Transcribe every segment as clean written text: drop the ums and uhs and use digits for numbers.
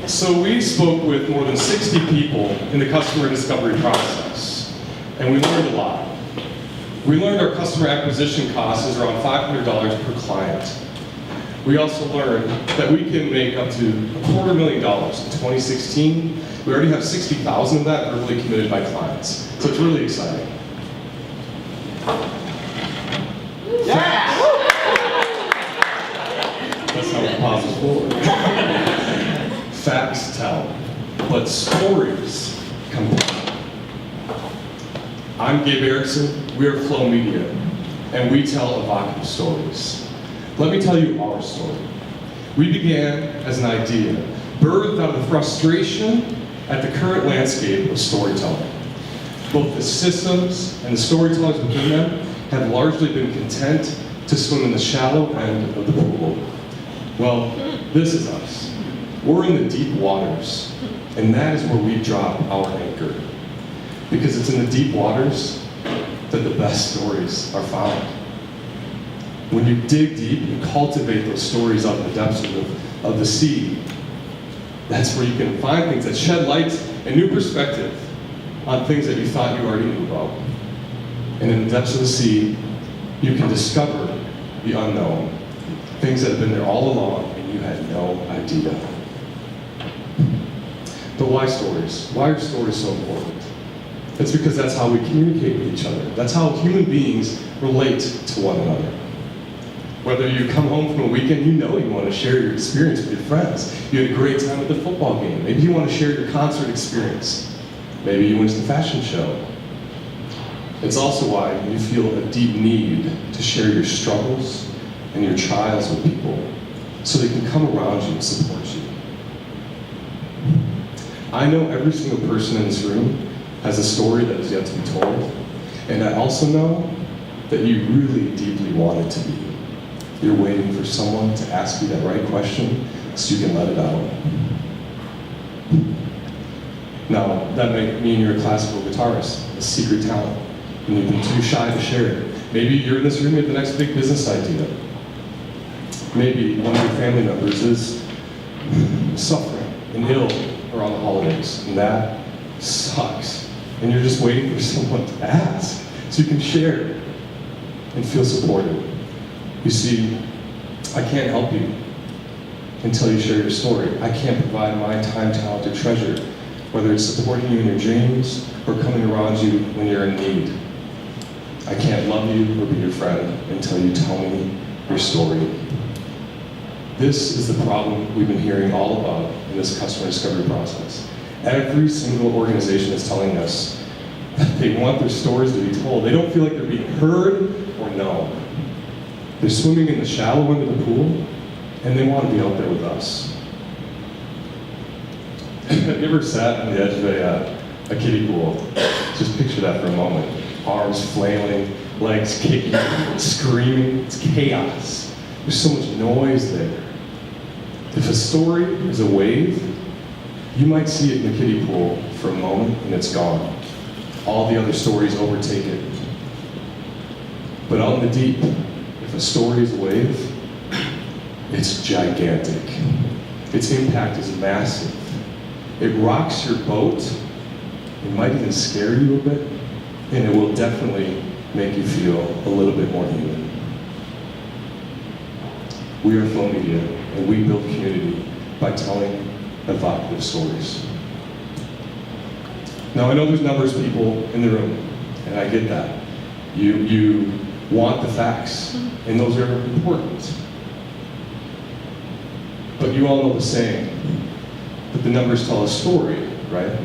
So we spoke with more than 60 people in the customer discovery process, and we learned a lot. We learned our customer acquisition cost is around $500 per client. We also learned that we can make up to $250,000 in 2016. We already have 60,000 of that verbally committed by clients. So it's really exciting. Yeah! That's how it pauses forward. Facts tell, but stories compel. I'm Gabe Erickson, we are Flow Media, and we tell evocative stories. Let me tell you our story. We began as an idea, birthed out of the frustration at the current landscape of storytelling. Both the systems and the storytellers within them have largely been content to swim in the shallow end of the pool. Well, this is us. We're in the deep waters, and that is where we drop our anchor. Because it's in the deep waters that the best stories are found. When you dig deep and cultivate those stories out of the depths of the sea, that's where you can find things that shed light and new perspective on things that you thought you already knew about. And in the depths of the sea, you can discover the unknown, things that have been there all along and you had no idea. But why stories? Why are stories so important? It's because that's how we communicate with each other. That's how human beings relate to one another. Whether you come home from a weekend, you know you want to share your experience with your friends. You had a great time at the football game. Maybe you want to share your concert experience. Maybe you went to the fashion show. It's also why you feel a deep need to share your struggles and your trials with people so they can come around you and support you. I know every single person in this room has a story that is yet to be told, and I also know that you really deeply want it to be. You're waiting for someone to ask you that right question so you can let it out. Now, that may mean you're a classical guitarist, a secret talent, and you've been too shy to share it. Maybe you're in this room with the next big business idea. Maybe one of your family members is suffering and ill around the holidays, and that sucks. And you're just waiting for someone to ask so you can share and feel supported. You see, I can't help you until you share your story. I can't provide my time, talent, or treasure, whether it's supporting you in your dreams or coming around you when you're in need. I can't love you or be your friend until you tell me your story. This is the problem we've been hearing all about in this customer discovery process. Every single organization is telling us that they want their stories to be told. They don't feel like they're being heard or known. They're swimming in the shallow end of the pool, and they want to be out there with us. Have you ever sat on the edge of a kiddie pool? Just picture that for a moment. Arms flailing, legs kicking, screaming. It's chaos. There's so much noise there. If a story is a wave, you might see it in the kiddie pool for a moment and it's gone. All the other stories overtake it. But out in the deep, if a story is a wave, it's gigantic. Its impact is massive. It rocks your boat. It might even scare you a bit, and it will definitely make you feel a little bit more human. We are Flow Media, and we build community by telling evocative stories. Now, I know there's numbers of people in the room, and I get that. You want the facts, and those are important. But you all know the saying that the numbers tell a story, right?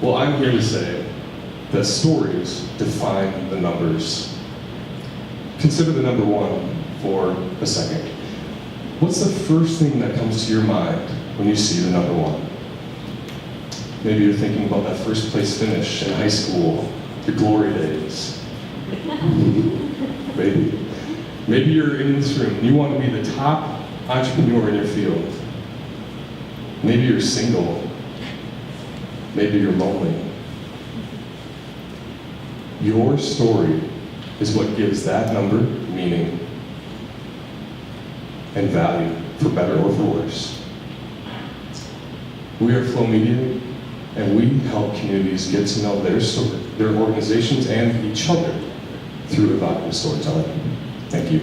Well, I'm here to say that stories define the numbers. Consider the number one for a second. What's the first thing that comes to your mind when you see the number one? Maybe you're thinking about that first place finish in high school, the glory days. Maybe. Maybe you're in this room and you want to be the top entrepreneur in your field. Maybe you're single. Maybe you're lonely. Your story is what gives that number meaning and value, for better or for worse. We are Flow Media, and we help communities get to know their story, their organizations, and each other through evocative storytelling. Thank you.